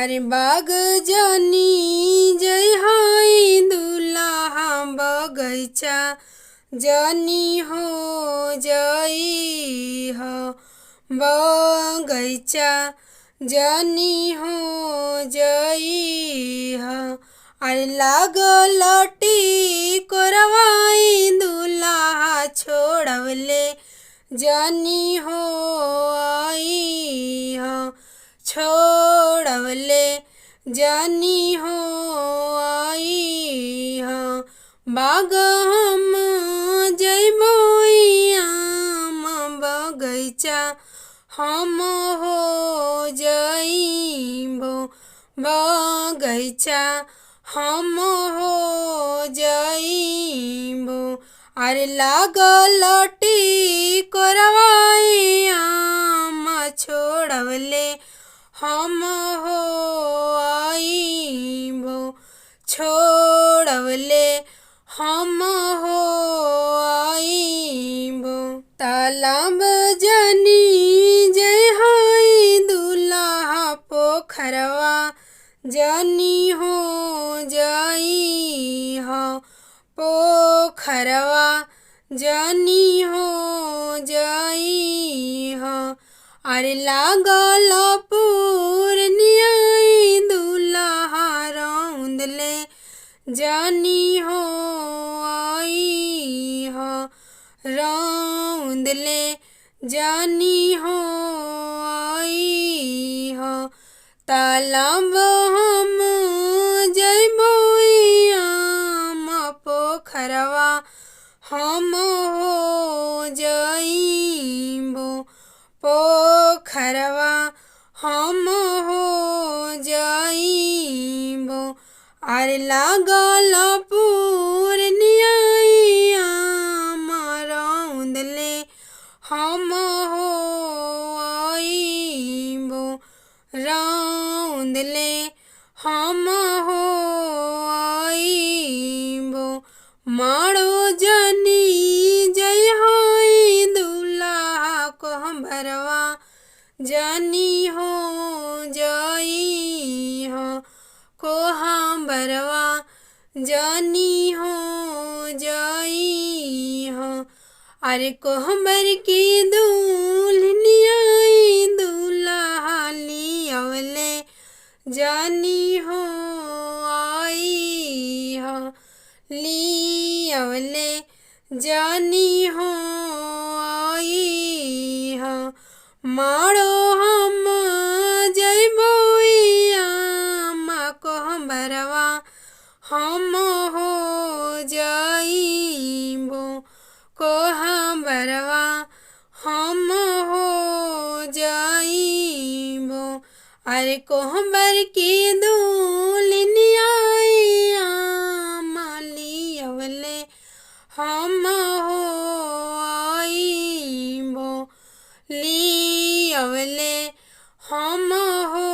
अरे बाग जनी जय हाय दुल्हा बगैचा जनी हो जई हो बगैचा जनी हो जई हो। अरे लागल कोरवाई दुल्हा छोड़वले जनी हो आई हो छोड़वले जनी हो आई हो। बाग हम जइबो आम बगैचा हम हो जइबो बगैचा हम हो जइबो। अरे लागल कोरवाई आम छोड़वले हम हो आइबो छोड़वले हम हो आइबो। तालाब जनी जय हाय दुल्हा पोखरवा जनी हो जई हो पोखरवा जनी हो जई हो। अरे लागल पूर्णिया दुल्हा रौंदले जनी हो आई हो रौंदले जनी हो आई हो। तालाब हम जइबो आम पोखरवा हम हो जइबो पोखरवा हम हो जइबो। अरे लागल पूर्णिया आम रौंदले हम हो आइबो रौंदले हम हो आइबो। मारो जनी जय हाय दुल्हा कोहबरवा जनी हो जई हो कोहबरवा जनी हो जई हो। अरे कोहबर की दुल्हनिया दुल्हा लियवले जनी हो आई हो लियवले जनी हो आई हो। मारो हम जइबो आम कोहबरवा हम हो जइबो कोहबरवा हम हो जइबो। अरे कोहबर की दुल्हनिया आम लियवले हम हो आइबो लियवले हम हो